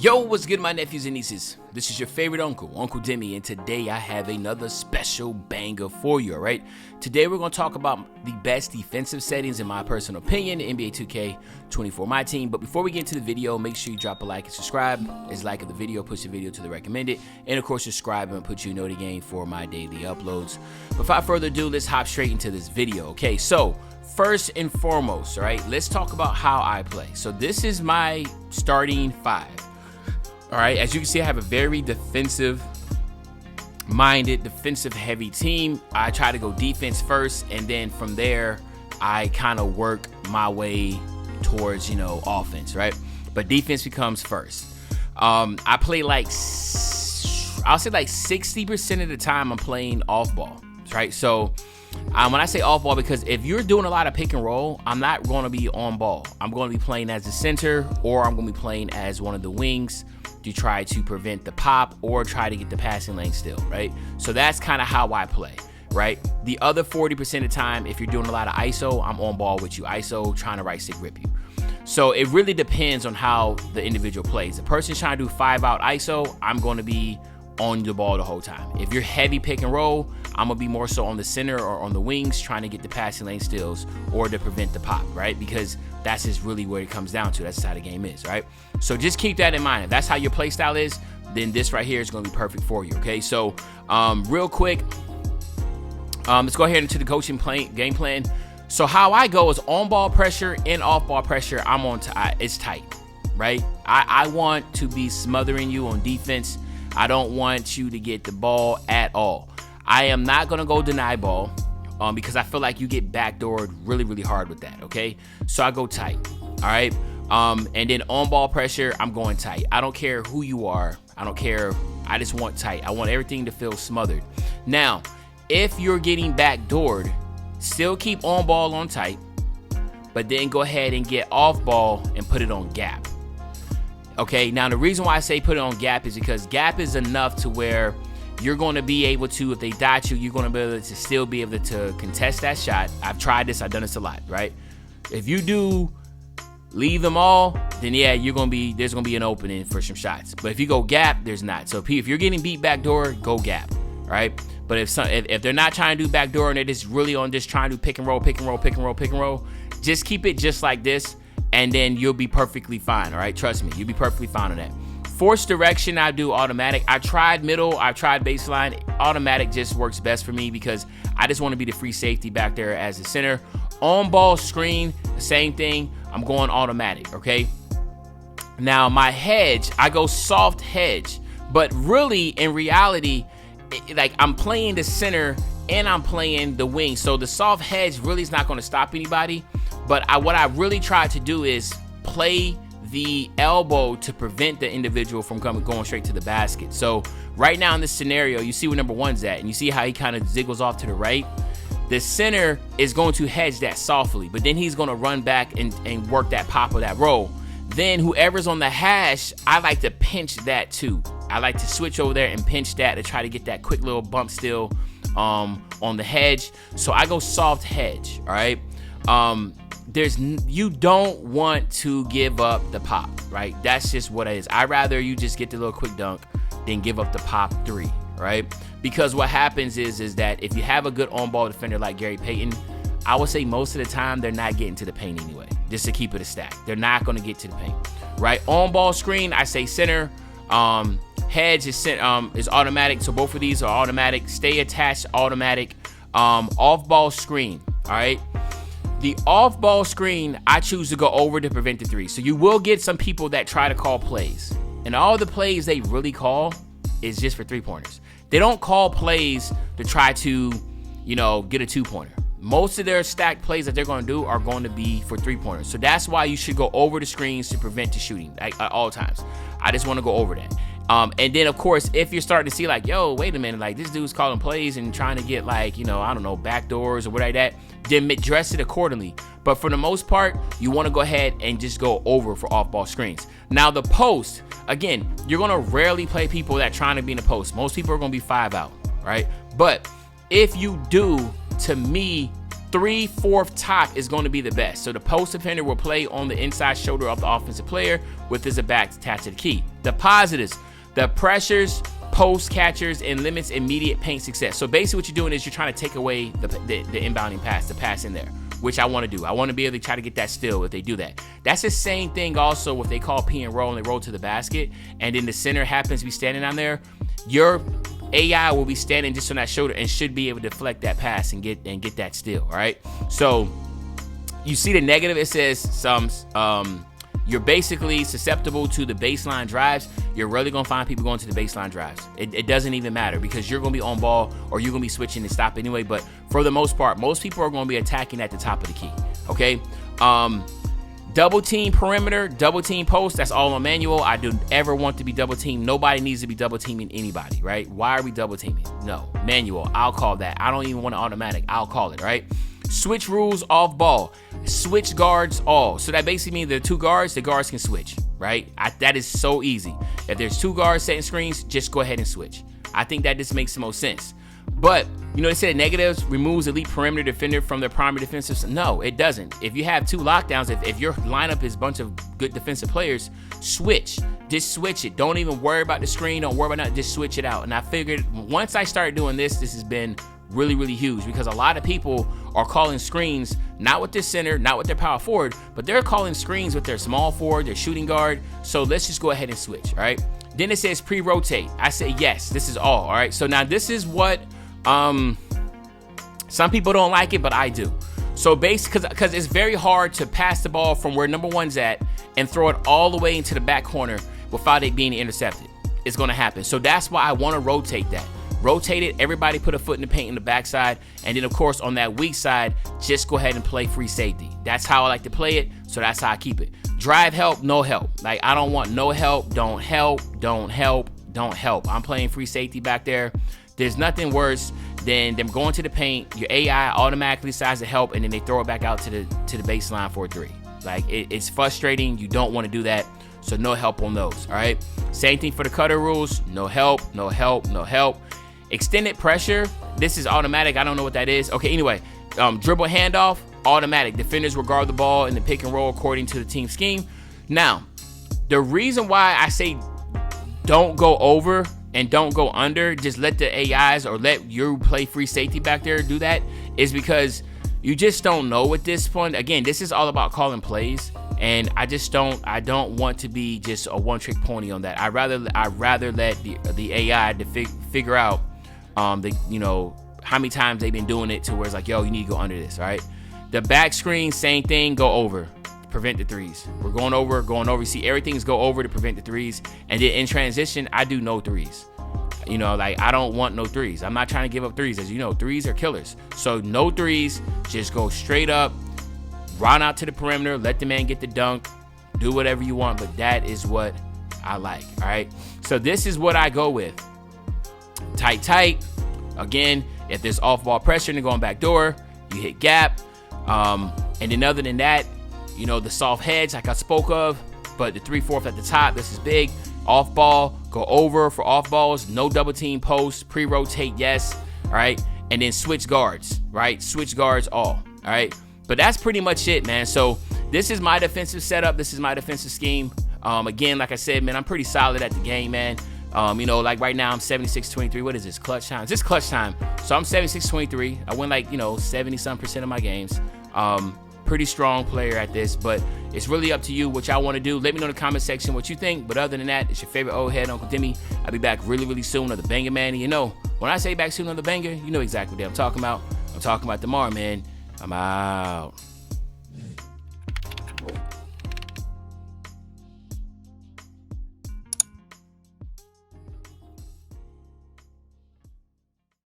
Yo, what's good, my nephews and nieces? This is your favorite uncle, Uncle Demi, and today I have another special banger for you, alright? Today we're going to talk about the best defensive settings, in my personal opinion, in NBA 2K24 My Team. But before we get into the video, make sure you drop a like and subscribe. As like the video, push the video to the recommended, and of course subscribe and put you the game for my daily uploads. Without further ado, let's hop straight into this video, okay? So, first and foremost, alright, let's talk about how I play. So this is my starting five. All right, as you can see, I have a very defensive-minded, defensive-heavy team. I try to go defense first, and then from there, I kind of work my way towards, offense, right? But defense becomes first. I play like, I'll say like 60% of the time I'm playing off ball, right? So when I say off ball, because if you're doing a lot of pick and roll, I'm not going to be on ball. I'm going to be playing as the center, or I'm going to be playing as one of the wings to try to prevent the pop or try to get the passing lane still, right? So that's kind of how I play, right? The other 40% of the time, if you're doing a lot of ISO, I'm on ball with you. ISO, trying to right stick rip you. So it really depends on how the individual plays. The person trying to do 5-out ISO, I'm going to be on the ball the whole time. If you're heavy pick and roll, I'm gonna be more so on the center or on the wings trying to get the passing lane steals or to prevent the pop, right? Because that's just really where it comes down to. That's how the game is, right? So just keep that in mind. If that's how your play style is, then this right here is gonna be perfect for you, okay? So real quick, let's go ahead into the coaching game plan. So how I go is on ball pressure and off ball pressure. I'm on, it's tight, right? I want to be smothering you on defense. I don't want you to get the ball at all. I am not going to go deny ball because I feel like you get backdoored really, really hard with that, okay? So I go tight, all right? And then on ball pressure, I'm going tight. I don't care who you are. I don't care. I just want tight. I want everything to feel smothered. Now, if you're getting backdoored, still keep on ball on tight, but then go ahead and get off ball and put it on gap. Okay, now the reason why I say put it on gap is because gap is enough to where you're going to be able to, if they dot you, you're going to be able to still be able to contest that shot. I've tried this, I've done this a lot, right? If you do leave them all, then yeah, there's going to be an opening for some shots. But if you go gap, there's not. So if you're getting beat backdoor, go gap, right? But if they're not trying to do backdoor and they're just really on just trying to pick and roll, just keep it just like this. And then you'll be perfectly fine, all right? Trust me, you'll be perfectly fine on that. Force direction, I do automatic. I tried middle, I tried baseline. Automatic just works best for me because I just want to be the free safety back there as the center. On ball screen, same thing. I'm going automatic, okay? Now, my hedge, I go soft hedge. But really, in reality, like I'm playing the center and I'm playing the wing. So the soft hedge really is not going to stop anybody. But what I really try to do is play the elbow to prevent the individual from going straight to the basket. So right now in this scenario, you see where number one's at, and you see how he kind of ziggles off to the right. The center is going to hedge that softly, but then he's going to run back and work that pop of that roll. Then whoever's on the hash, I like to pinch that too. I like to switch over there and pinch that to try to get that quick little bump still on the hedge. So I go soft hedge, all right? You don't want to give up the pop, right? That's just what it is. I'd rather you just get the little quick dunk than give up the pop three, right? Because what happens is that if you have a good on-ball defender like Gary Payton, I would say most of the time they're not getting to the paint anyway, just to keep it a stack. They're not going to get to the paint, right? On-ball screen, I say center. Hedge is automatic, so both of these are automatic. Stay attached, automatic. Off-ball screen, all right? The off-ball screen, I choose to go over to prevent the three. So you will get some people that try to call plays. And all the plays they really call is just for three-pointers. They don't call plays to try to, get a two-pointer. Most of their stacked plays that they're going to do are going to be for three-pointers. So that's why you should go over the screens to prevent the shooting at all times. I just want to go over that. And then, of course, if you're starting to see like, yo, wait a minute, like this dude's calling plays and trying to get like, backdoors or whatever like that, then dress it accordingly. But for the most part, you want to go ahead and just go over for off-ball screens. Now, the post, again, you're going to rarely play people that are trying to be in the post. Most people are going to be 5-out, right? But if you do, to me, 3/4 top is going to be the best. So the post defender will play on the inside shoulder of the offensive player with his back attached to the key. The positives, the pressures, post catchers, and limits immediate paint success. So basically what you're doing is you're trying to take away the inbounding pass, the pass in there, which I want to do. I want to be able to try to get that steal if they do that. That's the same thing also if they call P and roll and they roll to the basket and then the center happens to be standing down there. Your AI will be standing just on that shoulder and should be able to deflect that pass and get that steal, all right? So you see the negative, it says you're basically susceptible to the baseline drives. You're really going to find people going to the baseline drives. It doesn't even matter because you're going to be on ball or you're going to be switching to stop anyway. But for the most part, most people are going to be attacking at the top of the key, okay? Double team perimeter, double team post, that's all on manual. I don't ever want to be double teamed. Nobody needs to be double teaming anybody, right? Why are we double teaming? No, manual, I'll call that. I don't even want to automatic, I'll call it, right? Switch rules off ball, switch guards all. So that basically means the two guards, the guards can switch, right? That is so easy. If there's two guards setting screens, just go ahead and switch. I think that just makes the most sense. But, you know, they said negatives removes elite perimeter defender from their primary defensive. No, it doesn't. If you have two lockdowns, if your lineup is a bunch of good defensive players, switch. Just switch it. Don't even worry about the screen. Don't worry about nothing. Just switch it out. And I figured once I started doing this, this has been really, really huge because a lot of people are calling screens, not with their center, not with their power forward, but they're calling screens with their small forward, their shooting guard. So let's just go ahead and switch, all right? Then it says pre-rotate. I say yes, this is all right? So now this is what some people don't like it, but I do. So basically, because it's very hard to pass the ball from where number one's at and throw it all the way into the back corner without it being intercepted. It's going to happen. So that's why I want to rotate that. Rotate it, everybody put a foot in the paint in the backside, and then of course on that weak side, just go ahead and play free safety. That's how I like to play it, so that's how I keep it. Drive help, no help. Like I don't want no help, don't help, don't help, don't help. I'm playing free safety back there. There's nothing worse than them going to the paint, your AI automatically decides to help, and then they throw it back out to the baseline for a three. Like it's frustrating, you don't want to do that, so no help on those, all right? Same thing for the cutter rules, no help, no help, no help. Extended pressure, this is automatic. I don't know what that is. Okay, anyway, dribble handoff, automatic. Defenders will guard the ball in the pick and roll according to the team scheme. Now, the reason why I say don't go over and don't go under, just let the AIs or let you play free safety back there do that, is because you just don't know at this point. Again, this is all about calling plays, and I don't want to be just a one-trick pony on that. I'd rather let the AI to figure out how many times they've been doing it to where it's like, yo, you need to go under this, all right? The back screen, same thing, go over, prevent the threes. We're going over. You see everything's go over to prevent the threes. And then in transition, I do no threes. You know, like I don't want no threes. I'm not trying to give up threes. As you know, threes are killers. So no threes, just go straight up, run out to the perimeter, let the man get the dunk, do whatever you want, but that is what I like, all right? So this is what I go with. Tight. Again, if there's off-ball pressure and they're going back door, you hit gap. And then other than that, you know, the soft hedge like I spoke of, but the 3/4 at the top, this is big. Off ball, go over for off balls, no double team post, pre-rotate, yes, all right? And then switch guards, right? Switch guards all right? But that's pretty much it, man. So this is my defensive setup. This is my defensive scheme. Again, like I said, man, I'm pretty solid at the game, man. You know, like right now I'm 76-23. What is this? Clutch time. This is clutch time. So I'm 76-23. I win like, 70-some% of my games. Pretty strong player at this, but it's really up to you what y'all want to do. Let me know in the comment section what you think. But other than that, it's your favorite old head, Uncle Demi. I'll be back really, really soon on the Banger, man. And you know, when I say back soon on the Banger, you know exactly what I'm talking about. I'm talking about tomorrow, man. I'm out.